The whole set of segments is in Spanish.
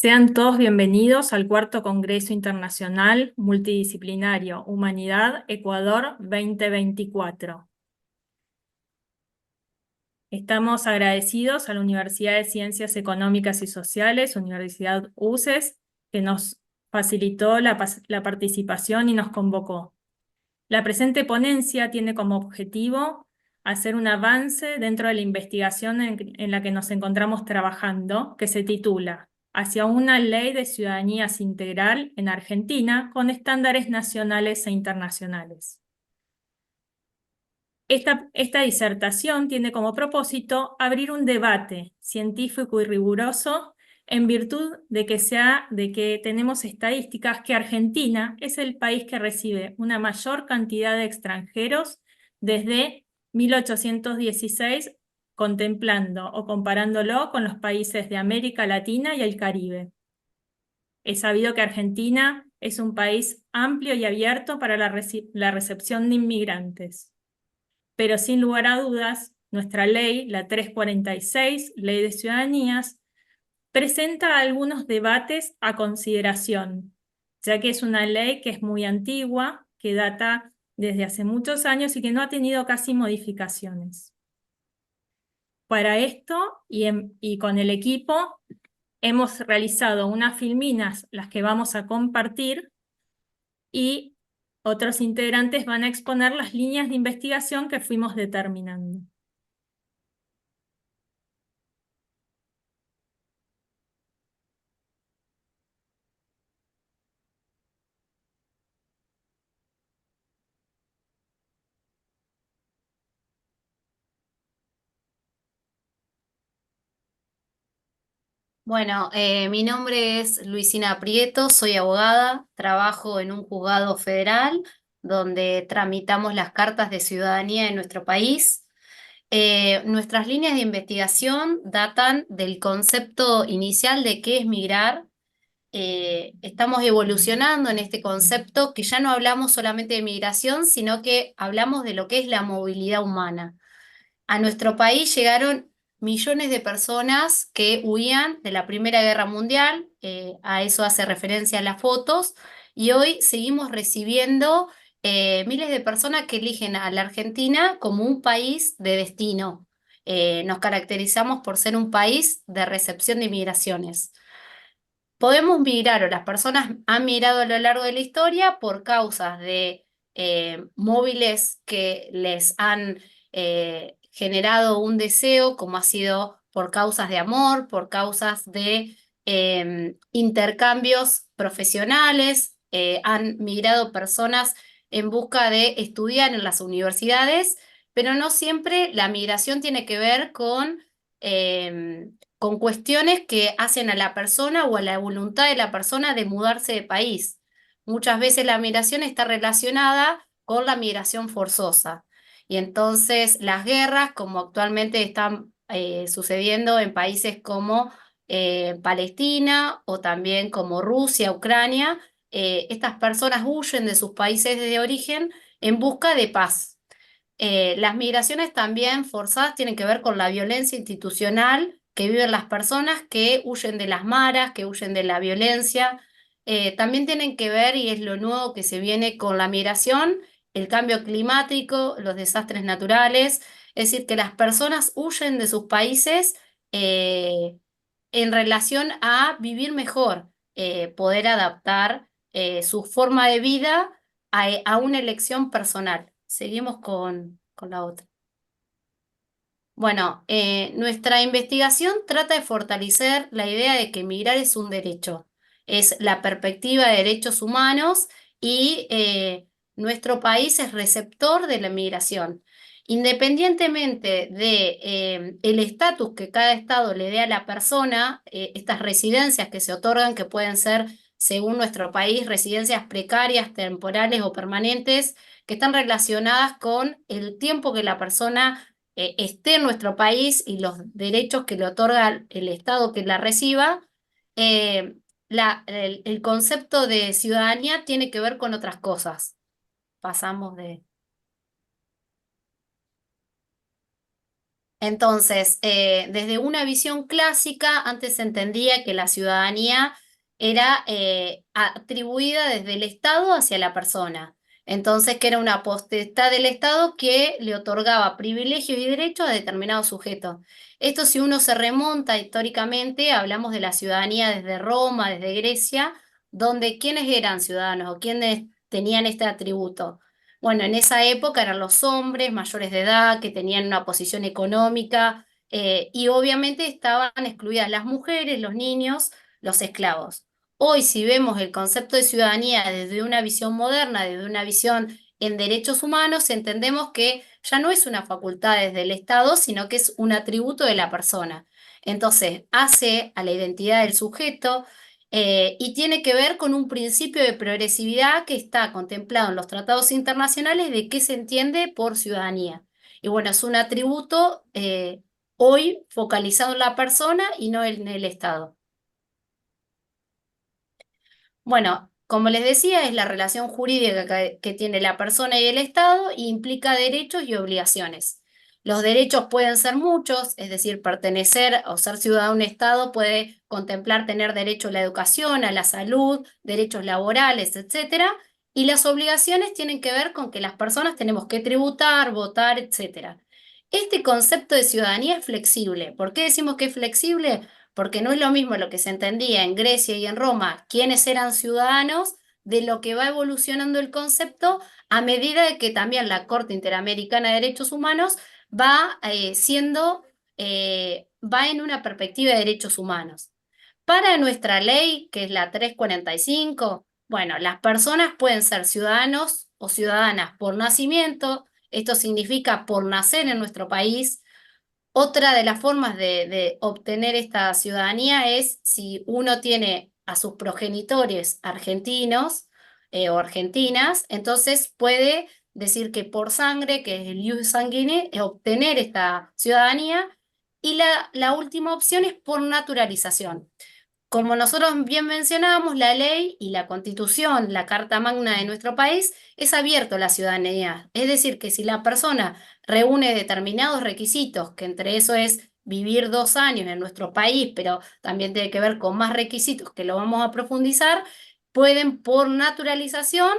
Sean todos bienvenidos al cuarto Congreso Internacional Multidisciplinario Humanidad Ecuador 2024. Estamos agradecidos a la Universidad de Ciencias Económicas y Sociales, Universidad UCES, que nos facilitó la participación y nos convocó. La presente ponencia tiene como objetivo hacer un avance dentro de la investigación en la que nos encontramos trabajando, que se titula Hacia una ley de ciudadanías integral en Argentina con estándares nacionales e internacionales. Esta disertación tiene como propósito abrir un debate científico y riguroso en virtud de que tenemos estadísticas que Argentina es el país que recibe una mayor cantidad de extranjeros desde 1816, contemplando o comparándolo con los países de América Latina y el Caribe. Es sabido que Argentina es un país amplio y abierto para la recepción de inmigrantes. Pero sin lugar a dudas, nuestra ley, la 346, Ley de Ciudadanías, presenta algunos debates a consideración, ya que es una ley que es muy antigua, que data desde hace muchos años y que no ha tenido casi modificaciones. Para esto, y con el equipo, hemos realizado unas filminas, las que vamos a compartir, y otros integrantes van a exponer las líneas de investigación que fuimos determinando. Bueno, mi nombre es Luisina Prieto, soy abogada, trabajo en un juzgado federal donde tramitamos las cartas de ciudadanía en nuestro país. Nuestras líneas de investigación datan del concepto inicial de qué es migrar. Estamos evolucionando en este concepto que ya no hablamos solamente de migración, sino que hablamos de lo que es la movilidad humana. A nuestro país llegaron millones de personas que huían de la Primera Guerra Mundial, a eso hace referencia a las fotos, y hoy seguimos recibiendo miles de personas que eligen a la Argentina como un país de destino. Nos caracterizamos por ser un país de recepción de inmigraciones. Podemos migrar, o las personas han migrado a lo largo de la historia por causas de móviles que les han generado un deseo, como ha sido por causas de amor, por causas de intercambios profesionales. Han migrado personas en busca de estudiar en las universidades, pero no siempre la migración tiene que ver con cuestiones que hacen a la persona o a la voluntad de la persona de mudarse de país. Muchas veces la migración está relacionada con la migración forzosa. Y entonces las guerras, como actualmente están sucediendo en países como Palestina o también como Rusia, Ucrania, estas personas huyen de sus países de origen en busca de paz. Las migraciones también forzadas tienen que ver con la violencia institucional que viven las personas que huyen de las maras, que huyen de la violencia. También tienen que ver, y es lo nuevo que se viene con la migración, el cambio climático, los desastres naturales. Es decir, que las personas huyen de sus países eh, en relación a vivir mejor, poder adaptar su forma de vida a una elección personal. Seguimos con la otra. Bueno, nuestra investigación trata de fortalecer la idea de que migrar es un derecho, es la perspectiva de derechos humanos y nuestro país es receptor de la migración. Independientemente de el estatus que cada estado le dé a la persona, estas residencias que se otorgan, que pueden ser, según nuestro país, residencias precarias, temporales o permanentes, que están relacionadas con el tiempo que la persona esté en nuestro país y los derechos que le otorga el Estado que la reciba. eh, el concepto de ciudadanía tiene que ver con otras cosas. Pasamos de... Entonces, desde una visión clásica, antes se entendía que la ciudadanía era atribuida desde el Estado hacia la persona. Entonces, que era una potestad del Estado que le otorgaba privilegios y derechos a determinados sujetos. Esto, si uno se remonta históricamente, hablamos de la ciudadanía desde Roma, desde Grecia, donde quiénes eran ciudadanos o quiénes tenían este atributo. Bueno, en esa época eran los hombres mayores de edad que tenían una posición económica y obviamente estaban excluidas las mujeres, los niños, los esclavos. Hoy, si vemos el concepto de ciudadanía desde una visión moderna, desde una visión en derechos humanos, entendemos que ya no es una facultad desde el Estado, sino que es un atributo de la persona. Entonces, hace a la identidad del sujeto y tiene que ver con un principio de progresividad que está contemplado en los tratados internacionales de qué se entiende por ciudadanía. Y bueno, es un atributo hoy focalizado en la persona y no en el Estado. Bueno, como les decía, es la relación jurídica que tiene la persona y el Estado y implica derechos y obligaciones. Los derechos pueden ser muchos, es decir, pertenecer o ser ciudadano de un Estado puede contemplar tener derecho a la educación, a la salud, derechos laborales, etcétera. Y las obligaciones tienen que ver con que las personas tenemos que tributar, votar, etcétera. Este concepto de ciudadanía es flexible. ¿Por qué decimos que es flexible? Porque no es lo mismo lo que se entendía en Grecia y en Roma, quiénes eran ciudadanos, de lo que va evolucionando el concepto a medida de que también la Corte Interamericana de Derechos Humanos va va en una perspectiva de derechos humanos. Para nuestra ley, que es la 345, bueno, las personas pueden ser ciudadanos o ciudadanas por nacimiento, esto significa por nacer en nuestro país. Otra de las formas de obtener esta ciudadanía es si uno tiene a sus progenitores argentinos o argentinas, entonces puede decir que por sangre, que es el ius sanguinis, obtener esta ciudadanía. Y la última opción es por naturalización. Como nosotros bien mencionábamos, la ley y la constitución, la Carta Magna de nuestro país, es abierto a la ciudadanía. Es decir, que si la persona reúne determinados requisitos, que entre eso es vivir 2 años en nuestro país, pero también tiene que ver con más requisitos que lo vamos a profundizar, pueden por naturalización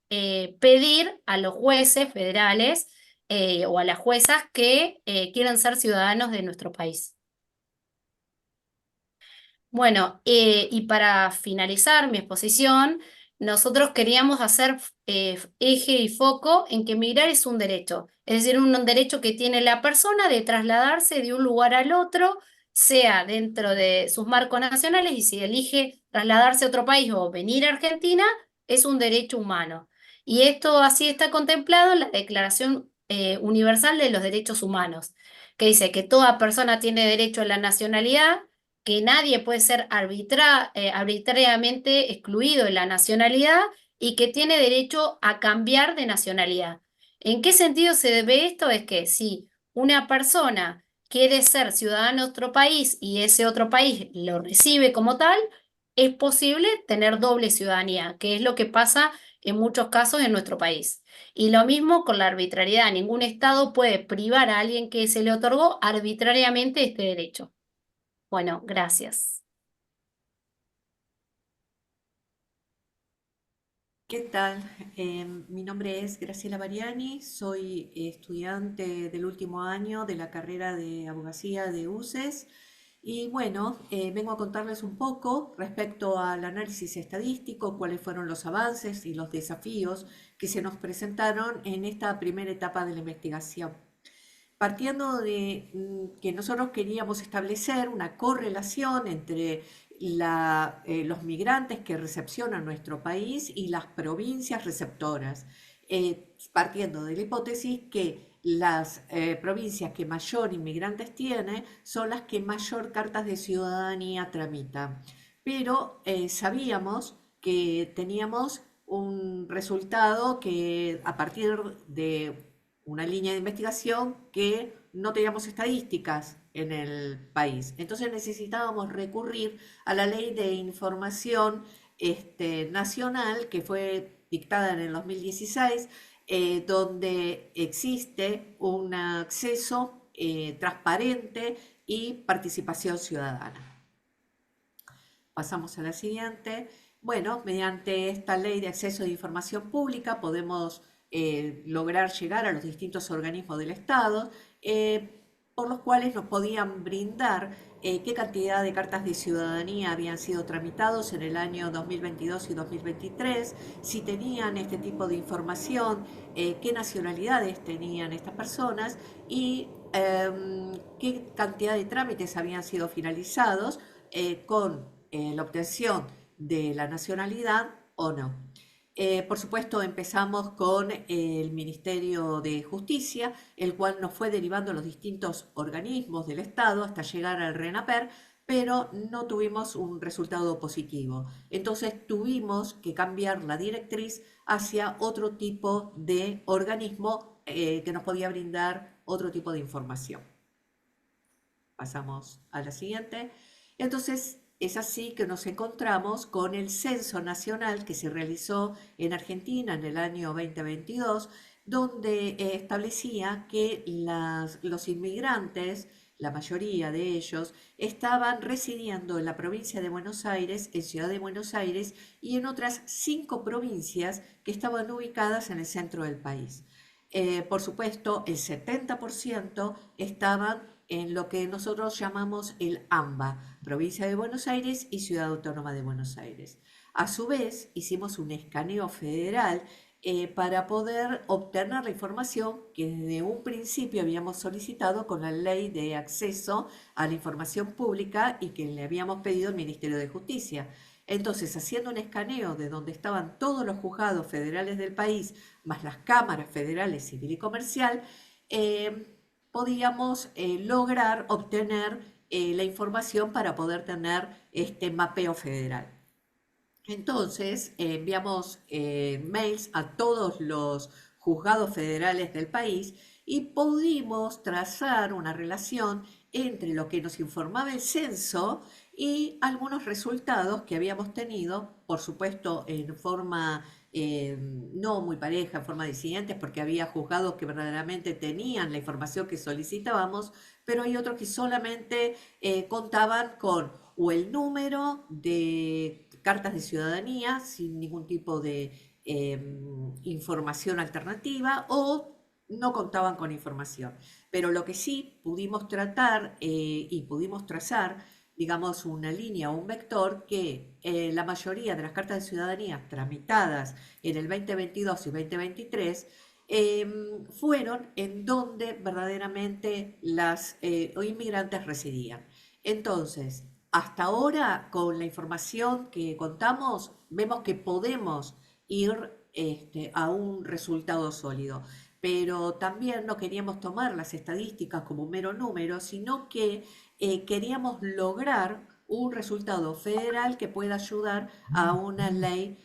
pedir a los jueces federales o a las juezas que quieran ser ciudadanos de nuestro país. Bueno, y para finalizar mi exposición, nosotros queríamos hacer eje y foco en que migrar es un derecho, es decir, un derecho que tiene la persona de trasladarse de un lugar al otro, sea dentro de sus marcos nacionales, y si elige trasladarse a otro país o venir a Argentina, es un derecho humano. Y esto así está contemplado en la Declaración Universal de los Derechos Humanos, que dice que toda persona tiene derecho a la nacionalidad, que nadie puede ser arbitrariamente excluido de la nacionalidad y que tiene derecho a cambiar de nacionalidad. ¿En qué sentido se ve esto? Es que si una persona quiere ser ciudadano de otro país y ese otro país lo recibe como tal, es posible tener doble ciudadanía, que es lo que pasa en muchos casos en nuestro país. Y lo mismo con la arbitrariedad. Ningún Estado puede privar a alguien que se le otorgó arbitrariamente este derecho. Bueno, gracias. ¿Qué tal? Mi nombre es Graciela Mariani, soy estudiante del último año de la carrera de abogacía de UCES y bueno, vengo a contarles un poco respecto al análisis estadístico, cuáles fueron los avances y los desafíos que se nos presentaron en esta primera etapa de la investigación. Partiendo de que nosotros queríamos establecer una correlación entre los migrantes que recepciona nuestro país y las provincias receptoras, partiendo de la hipótesis que las provincias que mayor inmigrantes tiene son las que mayor cartas de ciudadanía tramitan. Pero sabíamos que teníamos un resultado que a partir de una línea de investigación que no teníamos estadísticas en el país. Entonces necesitábamos recurrir a la ley de información nacional que fue dictada en el 2016, donde existe un acceso transparente y participación ciudadana. Pasamos a la siguiente. Bueno, mediante esta ley de acceso de información pública podemos lograr llegar a los distintos organismos del Estado, por los cuales nos podían brindar qué cantidad de cartas de ciudadanía habían sido tramitados en el año 2022 y 2023, si tenían este tipo de información, qué nacionalidades tenían estas personas y qué cantidad de trámites habían sido finalizados con la obtención de la nacionalidad o no. Por supuesto, empezamos con el Ministerio de Justicia, el cual nos fue derivando a los distintos organismos del Estado hasta llegar al RENAPER, pero no tuvimos un resultado positivo. Entonces tuvimos que cambiar la directriz hacia otro tipo de organismo que nos podía brindar otro tipo de información. Pasamos a la siguiente. Entonces, es así que nos encontramos con el censo nacional que se realizó en Argentina en el año 2022, donde establecía que los inmigrantes, la mayoría de ellos, estaban residiendo en la provincia de Buenos Aires, en Ciudad de Buenos Aires y en otras 5 provincias que estaban ubicadas en el centro del país. Por supuesto, el 70% estaban en lo que nosotros llamamos el AMBA, Provincia de Buenos Aires y Ciudad Autónoma de Buenos Aires. A su vez, hicimos un escaneo federal para poder obtener la información que desde un principio habíamos solicitado con la Ley de Acceso a la Información Pública y que le habíamos pedido al Ministerio de Justicia. Entonces, haciendo un escaneo de donde estaban todos los juzgados federales del país, más las cámaras federales civil y comercial, podíamos lograr obtener la información para poder tener este mapeo federal. Entonces, enviamos mails a todos los juzgados federales del país y pudimos trazar una relación entre lo que nos informaba el censo y algunos resultados que habíamos tenido, por supuesto, en forma no muy pareja, en forma disidentes, porque había juzgados que verdaderamente tenían la información que solicitábamos, pero hay otros que solamente contaban con o el número de cartas de ciudadanía sin ningún tipo de información alternativa o no contaban con información. Pero lo que sí pudimos tratar y pudimos trazar, digamos, una línea o un vector que la mayoría de las cartas de ciudadanía tramitadas en el 2022 y 2023 fueron en donde verdaderamente los inmigrantes residían. Entonces, hasta ahora, con la información que contamos, vemos que podemos ir a un resultado sólido. Pero también no queríamos tomar las estadísticas como un mero número, sino que queríamos lograr un resultado federal que pueda ayudar a una ley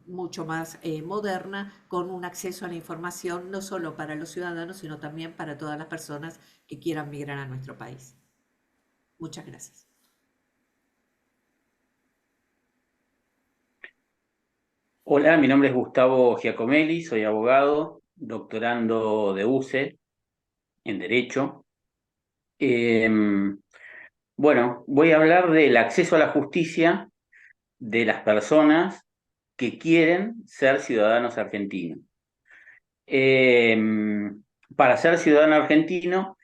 mucho más moderna, con un acceso a la información no solo para los ciudadanos, sino también para todas las personas que quieran migrar a nuestro país. Muchas gracias. Hola, mi nombre es Gustavo Giacomelli, soy abogado, doctorando de UCE en Derecho. Bueno, voy a hablar del acceso a la justicia de las personas que quieren ser ciudadanos argentinos. Para ser ciudadano argentino,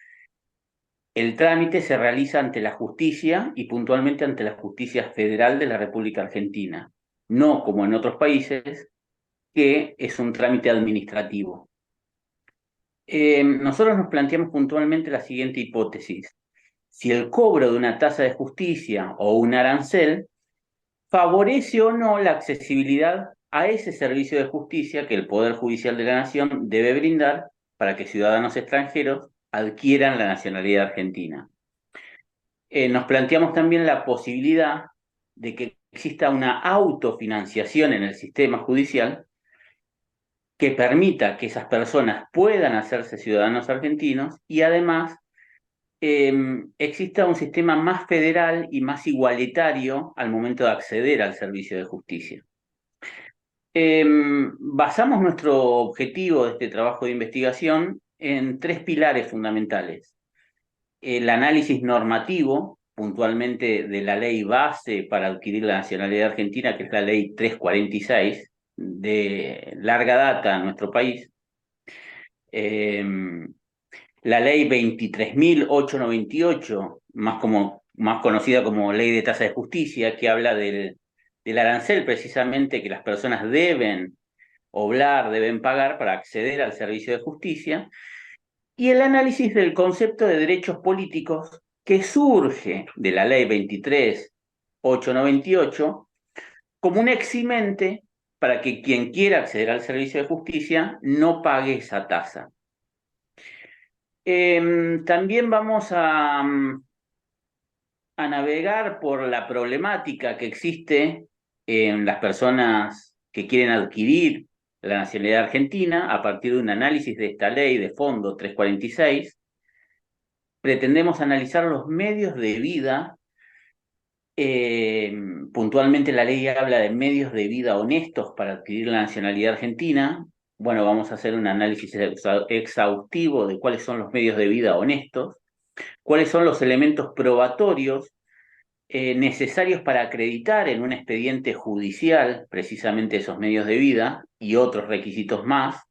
el trámite se realiza ante la justicia y puntualmente ante la Justicia Federal de la República Argentina, no como en otros países, que es un trámite administrativo. Nosotros nos planteamos puntualmente la siguiente hipótesis: si el cobro de una tasa de justicia o un arancel favorece o no la accesibilidad a ese servicio de justicia que el Poder Judicial de la Nación debe brindar para que ciudadanos extranjeros adquieran la nacionalidad argentina. Nos planteamos también la posibilidad de que exista una autofinanciación en el sistema judicial que permita que esas personas puedan hacerse ciudadanos argentinos y además exista un sistema más federal y más igualitario al momento de acceder al servicio de justicia. Basamos nuestro objetivo de este trabajo de investigación en tres pilares fundamentales. El análisis normativo, puntualmente de la ley base para adquirir la nacionalidad argentina, que es la ley 346, de larga data en nuestro país. La ley 23.898, más conocida como Ley de Tasa de Justicia, que habla del arancel precisamente que las personas deben deben pagar para acceder al servicio de justicia, y el análisis del concepto de derechos políticos que surge de la ley 23.898 como un eximente para que quien quiera acceder al servicio de justicia no pague esa tasa. También vamos a navegar por la problemática que existe en las personas que quieren adquirir la nacionalidad argentina a partir de un análisis de esta ley de fondo 346. Pretendemos analizar los medios de vida. Puntualmente la ley habla de medios de vida honestos para adquirir la nacionalidad argentina. Bueno, vamos a hacer un análisis exhaustivo de cuáles son los medios de vida honestos, cuáles son los elementos probatorios necesarios para acreditar en un expediente judicial precisamente esos medios de vida y otros requisitos más,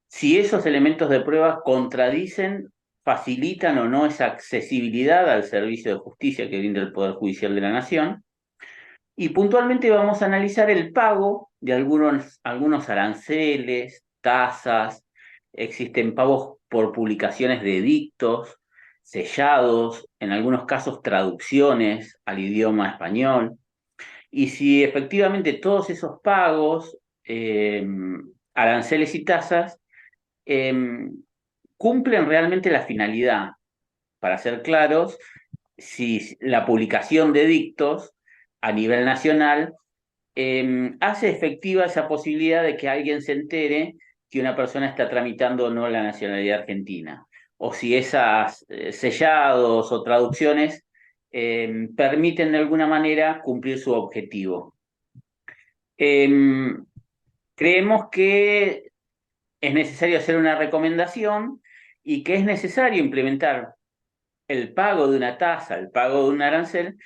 si esos elementos de prueba contradicen, facilitan o no esa accesibilidad al servicio de justicia que brinda el Poder Judicial de la Nación. Y puntualmente vamos a analizar el pago de algunos aranceles, tasas, existen pagos por publicaciones de edictos, sellados, en algunos casos traducciones al idioma español, y si efectivamente todos esos pagos, aranceles y tasas, cumplen realmente la finalidad. Para ser claros, si la publicación de edictos a nivel nacional hace efectiva esa posibilidad de que alguien se entere que una persona está tramitando o no la nacionalidad argentina, o si esas sellados o traducciones permiten de alguna manera cumplir su objetivo. Creemos que es necesario hacer una recomendación y que es necesario implementar el pago de una tasa, el pago de un arancel,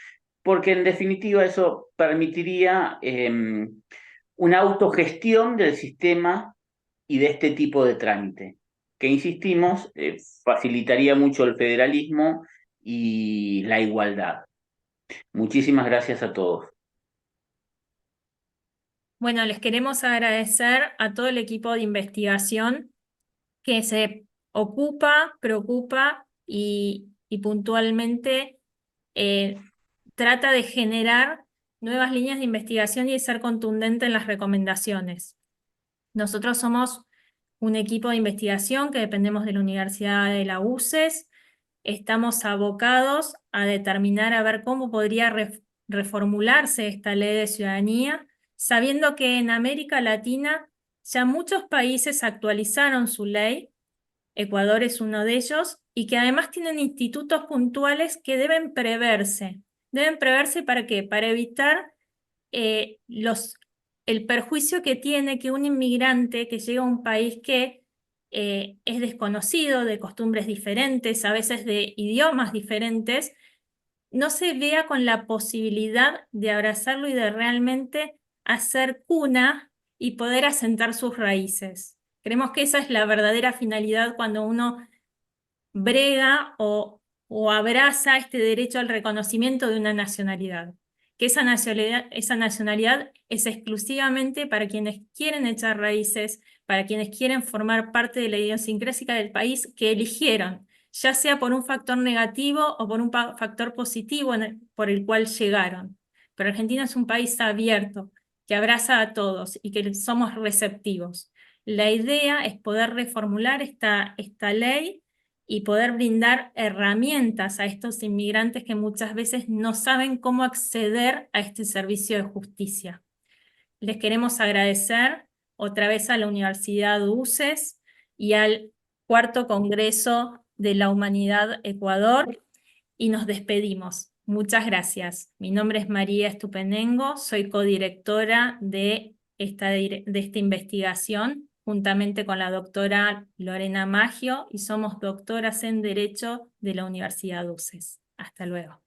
porque en definitiva eso permitiría una autogestión del sistema y de este tipo de trámite, que insistimos, facilitaría mucho el federalismo y la igualdad. Muchísimas gracias a todos. Bueno, les queremos agradecer a todo el equipo de investigación que se ocupa, preocupa y puntualmente trata de generar nuevas líneas de investigación y de ser contundente en las recomendaciones. Nosotros somos un equipo de investigación que dependemos de la Universidad de la UCES. Estamos abocados a determinar a ver cómo podría reformularse esta ley de ciudadanía, sabiendo que en América Latina ya muchos países actualizaron su ley. Ecuador es uno de ellos, y que además tienen institutos puntuales que deben preverse. ¿Deben preverse para qué? Para evitar el perjuicio que tiene que un inmigrante que llega a un país que es desconocido, de costumbres diferentes, a veces de idiomas diferentes, no se vea con la posibilidad de abrazarlo y de realmente hacer cuna y poder asentar sus raíces. Creemos que esa es la verdadera finalidad cuando uno brega o abraza este derecho al reconocimiento de una nacionalidad. Que esa nacionalidad es exclusivamente para quienes quieren echar raíces, para quienes quieren formar parte de la idiosincrasia del país que eligieron, ya sea por un factor negativo o por un factor positivo por el cual llegaron. Pero Argentina es un país abierto, que abraza a todos y que somos receptivos. La idea es poder reformular esta ley y poder brindar herramientas a estos inmigrantes que muchas veces no saben cómo acceder a este servicio de justicia. Les queremos agradecer otra vez a la Universidad UCES y al Cuarto Congreso de la Humanidad Ecuador y nos despedimos. Muchas gracias. Mi nombre es María Estupenengo, soy codirectora de esta investigación. juntamente con la doctora Lorena Maggio, y somos doctoras en Derecho de la Universidad UCES. Hasta luego.